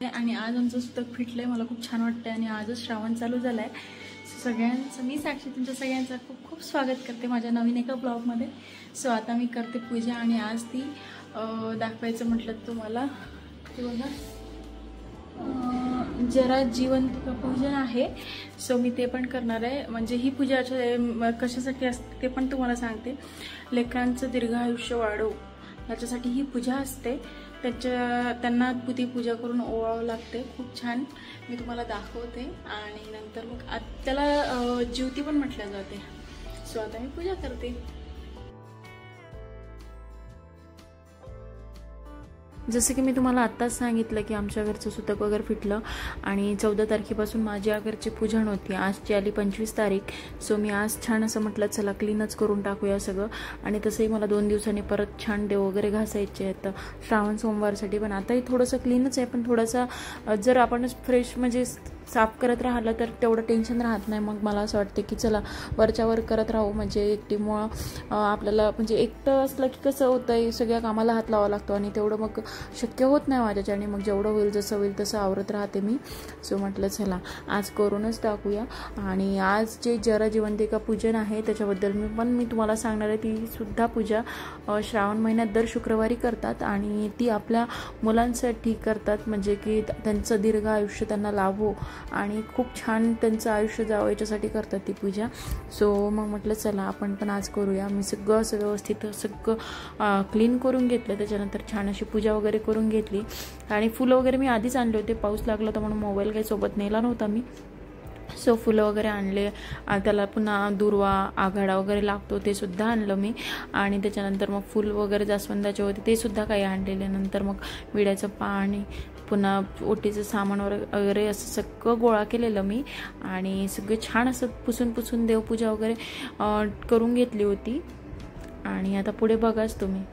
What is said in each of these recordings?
आणि आज आमचं सुतक फिटलंय, मला खूप छान वाटतंय आणि आजच श्रावण चालू झालाय. सगळ्यांचं मी साक्षी तुमच्या सगळ्यांचं खूप खूप स्वागत करते माझ्या नवीन एका ब्लॉगमध्ये. सो आता मी करते पूजा आणि आज ती दाखवायचं म्हटलं तुम्हाला ते बघा जरा जिवंतिका पूजन आहे. सो मी ते पण करणार आहे. म्हणजे ही पूजा कशासाठी असते ते पण तुम्हाला सांगते. लेकरांचं दीर्घ आयुष्य वाढो याच्यासाठी ही पूजा असते. त्यांना ती पूजा करून ओवाळावं लागते. खूप छान मी तुम्हाला दाखवते आणि नंतर मग त्याला ज्योती पण म्हटलं जाते. सो आता मी पूजा करते. जसं की मी तुम्हाला आत्ताच सांगितलं की आमच्या घरचं सुतक वगैरे फिटलं आणि 14 तारखेपासून माझ्या घरची पूजन होती. आजची आली 25 तारीख. सो मी आज छान असं म्हटलं चला क्लीनच करून टाकूया सगळं. आणि तसंही मला 2 दिवसांनी परत छान देव वगैरे घासायचे आहेत श्रावण सोमवारसाठी. पण आताही थोडंसं क्लीनच आहे, पण थोडंसं जर आपण फ्रेश म्हणजे साफ करत राहिलं तर तेवढं टेन्शन राहत नाही. मग मला असं वाटतं की चला वरच्यावर करत राहू. म्हणजे एकटीमुळं आपल्याला म्हणजे एकटं असलं की कसं होतं सगळ्या कामाला हात लावावा लागतो आणि तेवढं मग शक्य होत नाही माझ्याच्याने. मग जेवढं होईल जसं होईल तसं आवरत राहते मी. सो म्हटलं चला आज करूनच टाकूया. आणि आज जे जरा जिवंतिका पूजन आहे त्याच्याबद्दल मी तुम्हाला सांगणार आहे. ती सुद्धा पूजा श्रावण महिन्यात दर शुक्रवारी करतात आणि ती आपल्या मुलांसाठी करतात. म्हणजे की त्यांचं दीर्घ आयुष्य त्यांना लाभो आणि खूप छान त्यांचं आयुष्य जावं याच्यासाठी करतात ती पूजा. सो मग म्हटलं चला आपण पण आज करूया. मी सगळं असं व्यवस्थित सगळं क्लीन करून घेतलं. त्याच्यानंतर छान अशी पूजा वगैरे करून घेतली आणि फुलं वगैरे मी आधीच आणले होते. पाऊस लागला होता म्हणून मोबाईल काही सोबत नेला नव्हता मी. सो फुलं वगैरे आणले. त्याला पुन्हा दुर्वा आघाडा वगैरे लागतो ते सुद्धा आणलं मी. आणि त्याच्यानंतर मग फुल वगैरे जास्वंदाचे होते ते सुद्धा काही आणलेले. नंतर मग विड्याचं पाणी पुन्हा ओटीचं सामान वगैरे असं सगळं गोळा केलेलं मी. आणि सगळं छान असं पुसून देवपूजा वगैरे करून घेतली होती. आणि आता पुढे बघाच तुम्ही.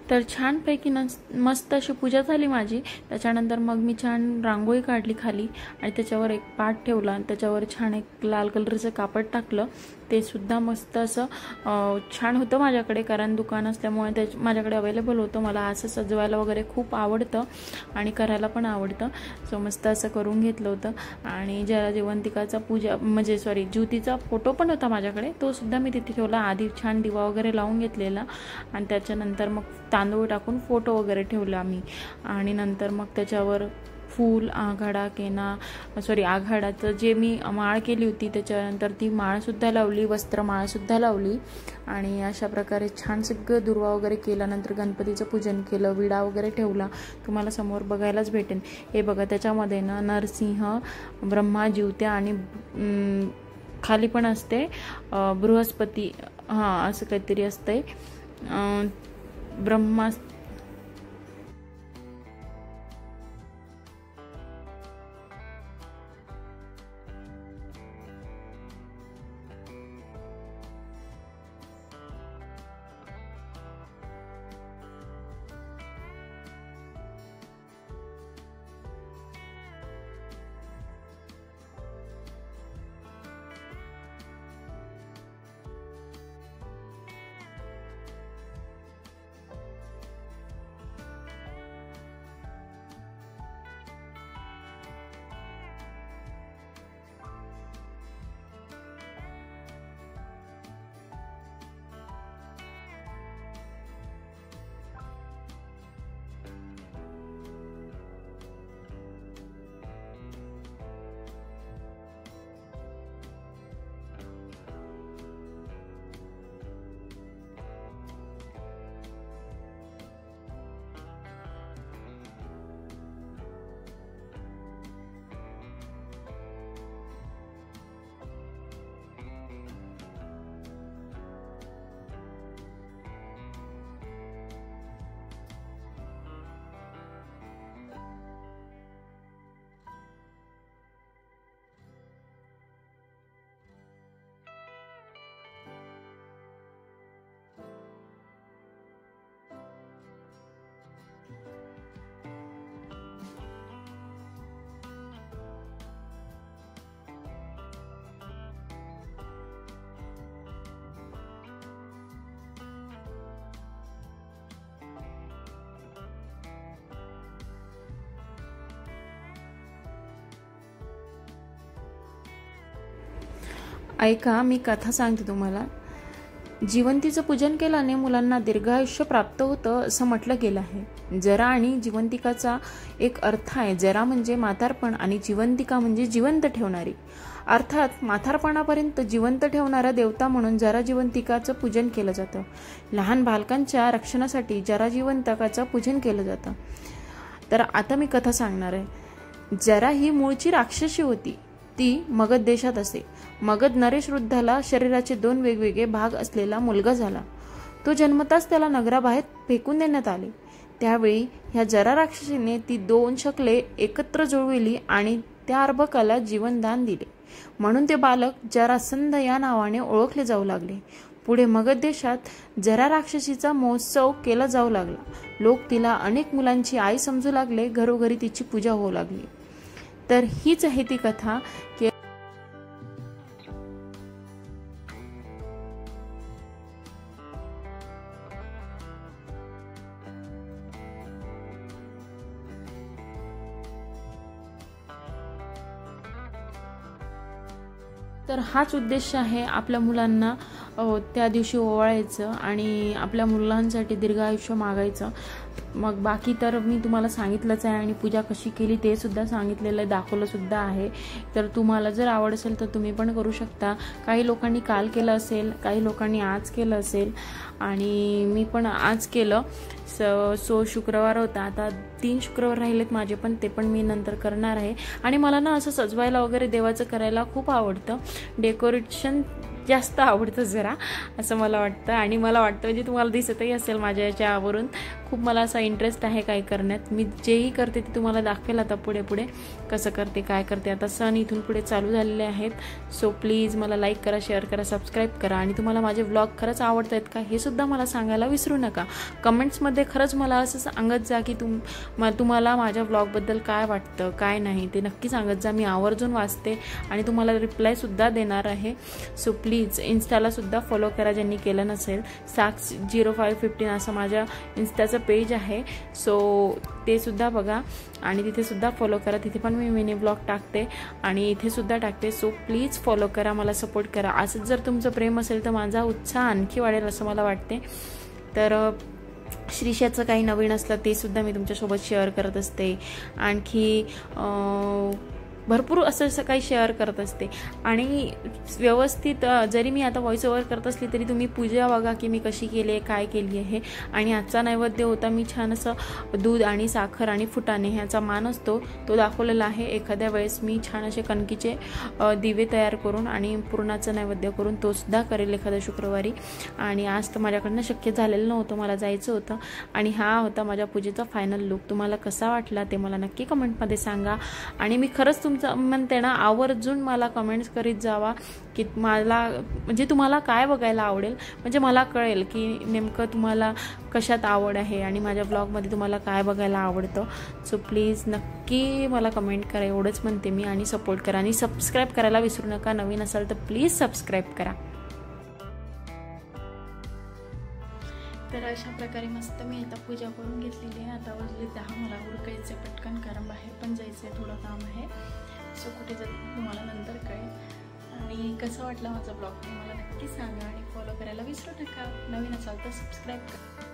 तर छानपैकी मस्त अशी पूजा झाली माझी. त्याच्यानंतर मग मी छान रांगोळी काढली खाली आणि त्याच्यावर एक पाट ठेवला आणि त्याच्यावर छान एक लाल कलरचं कापड टाकलं. ते सुद्धा मस्त असं छान होतं माझ्याकडे, कारण दुकान असल्यामुळे माझ्याकडे अवेलेबल होतं. मला असं सजवायला वगैरे खूप आवडतं आणि करायला पण आवडतं. सो मस्त असं करून घेतलं होतं. आणि जरा जिवंतिकाचा ज्योतीचा फोटो पण होता माझ्याकडे, तो सुद्धा मी तिथे ठेवला. आधी छान दिवा वगैरे लावून घेतलेला आणि त्याच्यानंतर मग तांदूळ टाकून फोटो वगैरे ठेवला मी. आणि नंतर मग त्याच्यावर फूल आघाडाचं जे मी माळ केली होती त्याच्यानंतर ती माळसुद्धा लावली, वस्त्रमाळसुद्धा लावली. आणि अशा प्रकारे छान सगळं दुर्वा वगैरे केला. नंतर गणपतीचं पूजन केलं, विडा वगैरे ठेवला. तुम्हाला समोर बघायलाच भेटेल. हे बघा त्याच्यामध्ये ना नरसिंह, ब्रह्मा, ज्योत्या आणि खाली पण असते बृहस्पती, असं काहीतरी असतंय. ब्रह्मा ऐका, मी कथा सांगते तुम्हाला. जिवंतीचं पूजन केल्याने मुलांना दीर्घायुष्य प्राप्त होतं असं म्हटलं गेलं आहे. जरा आणि जिवंतिकाचा एक अर्थ आहे. जरा म्हणजे म्हातारपण आणि जिवंतिका म्हणजे जिवंत ठेवणारी. अर्थात म्हातारपणापर्यंत जिवंत ठेवणारा देवता म्हणून जरा जिवंतिकाचं पूजन केलं जातं. लहान बालकांच्या रक्षणासाठी जरा जिवंतिकाचं पूजन केलं जातं. तर आता मी कथा सांगणार आहे. जरा ही मूळची राक्षसी होती. ती मगध देशात असे. मगध नरेश वृद्धाला शरीराचे 2 वेगवेगळे भाग असलेला मुलगा झाला. तो जन्मताच त्याला नगराबाहेर फेकून देण्यात आले. त्यावेळी ह्या जरा राक्षसीने ती 2 शकले एकत्र जुळविली आणि त्या अर्भकाला जीवनदान दिले. म्हणून ते बालक जरासंध या नावाने ओळखले जाऊ लागले. पुढे मगध देशात जरा राक्षसीचा महोत्सव केला जाऊ लागला. लोक तिला अनेक मुलांची आई समजू लागले. घरोघरी तिची पूजा होऊ लागली. तर हीच आहे ती कथा की तर हाच उद्देश आहे आपल्या मुलांना त्या दिवशी ओवाळायचं आणि आपल्या मुलांसाठी दीर्घ आयुष्य मागायचं. मग बाकी तर मी तुम्हाला सांगितलंच आहे आणि पूजा कशी केली ते सुद्धा सांगितलेलं आहे, दाखवलं सुद्धा आहे. तर तुम्हाला जर आवड असेल तर तुम्ही पण करू शकता. काही लोकांनी काल केलं असेल, काही लोकांनी आज केलं असेल आणि मी पण आज केलं. सो शुक्रवार होता. आता 3 शुक्रवार राहिलेत माझे पण, ते पण मी नंतर करणार आहे. आणि मला ना असं सजवायला वगैरे देवाचं करायला खूप आवडतं. डेकोरेशन जास्त आवडतं जरा असं मला वाटतं. आणि मला वाटतं म्हणजे तुम्हाला दिसतही असेल माझ्या याच्यावरून खूप मला असा इंटरेस्ट आहे काय करण्यात. मी जेही करते ते तुम्हाला दाखवेल आता पुढे पुढे कसं करते काय करते. आता सण इथून पुढे चालू झालेले आहेत. सो प्लीज मला लाईक करा, शेअर करा, सबस्क्राईब करा. आणि तुम्हाला माझे व्लॉग खरंच आवडत आहेत का हे सुद्धा मला सांगायला विसरू नका. कमेंट्समध्ये खरंच मला असं सांगत जा की तुम्हाला माझ्या व्लॉगबद्दल काय वाटतं काय नाही ते नक्की सांगत जा. मी आवर्जून वाचते आणि तुम्हाला रिप्लायसुद्धा देणार आहे. सो प्लीज इन्स्टाला सुद्धा फॉलो करा ज्यांनी केलं नसेल. sax0515 असं माझ्या इन्स्टाचं पेज आहे. सो ते सुद्धा बघा आणि तिथे सुद्धा फॉलो करा. तिथे पण मी मिनी ब्लॉग टाकते आणि इथे सुद्धा टाकते. सो प्लीज फॉलो करा, मला सपोर्ट करा. असंच जर तुमचं प्रेम असेल तर माझा उत्साह आणखी वाढेल असं मला वाटते. तर श्रीषाचं काही नवीन असलं ते सुद्धा मी तुमच्यासोबत शेअर करत असते. आणखी भरपूर असं काही शेअर करत असते. आणि व्यवस्थित जरी मी आता व्हॉइस ओव्हर करत असली तरी तुम्ही पूजा बघा की मी कशी केली आहे काय केली आहे. आणि आजचा नैवेद्य होता मी छान असं दूध आणि साखर आणि फुटाणे ह्याचा मान असतो तो दाखवलेला आहे. एखाद्या वेळेस मी छान असे कणकीचे दिवे तयार करून आणि पुरणाचं नैवेद्य करून तो सुद्धा करेल एखाद्या शुक्रवारी. आणि आज तर माझ्याकडनं शक्य झालेलं नव्हतं, मला जायचं होतं. आणि हा होता माझ्या पूजेचा फायनल लुक. तुम्हाला कसा वाटला ते मला नक्की कमेंटमध्ये सांगा. आणि मी खरंच म्हणते ना आवर्जून मला कमेंट्स करीत जावा की मला म्हणजे तुम्हाला काय बघायला आवडेल. म्हणजे मला कळेल की नेमकं तुम्हाला कशात आवड आहे आणि माझ्या ब्लॉगमध्ये तुम्हाला काय बघायला आवडतं. सो प्लीज नक्की मला कमेंट करा एवढंच म्हणते मी. आणि सपोर्ट करा आणि सबस्क्राईब करायला विसरू नका. नवीन असाल तर प्लीज सबस्क्राईब करा. तर अशा प्रकारे मस्त मी आता पूजा करून घेतलेली आहे. आता वाजले 10. मला उरकायचं पटकन कारण बाहेर पण जायचं आहे, थोडं काम आहे. सो कुठे जाते तुम्हाला नंतर कळेल. आणि कसं वाटलं माझा ब्लॉग ते मला नक्की सांगा आणि फॉलो करायला विसरू नका. नवीन असाल तर सबस्क्राईब करा.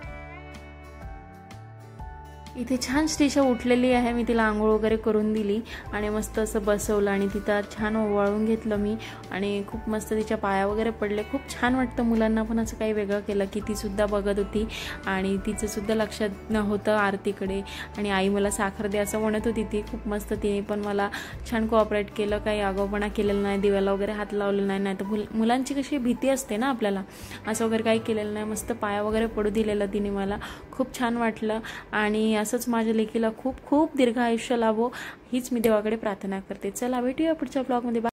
इथे छान श्रीषा उठलेली आहे. मी तिला आंघोळ वगैरे करून दिली आणि मस्त असं बसवलं आणि तिथं छान ओवाळून घेतलं मी. आणि खूप मस्त तिच्या पाया वगैरे पडले. खूप छान वाटतं. मुलांना पण असं काही वेगळं केलं की ती सुद्धा बघत होती आणि तिचं सुद्धा लक्षात होतं आरतीकडे. आणि आई मला साखर दे असं म्हणत होती ती. खूप मस्त तिने पण मला छान कोऑपरेट केलं. काही आगाऊपणा केलेलं नाही, दिव्याला वगैरे हात लावलेला नाही. तर मुलांची कशी भीती असते ना आपल्याला, असं वगैरे काही केलेलं नाही. मस्त पाया वगैरे पडू दिलेलं तिने मला. खूप छान वाटलं. आणि असंच माझ्या लेकीला खूप खूप दीर्घ आयुष्य लाभो हीच मी देवाकडे प्रार्थना करते. चला भेटूया पुढच्या ब्लॉगमध्ये.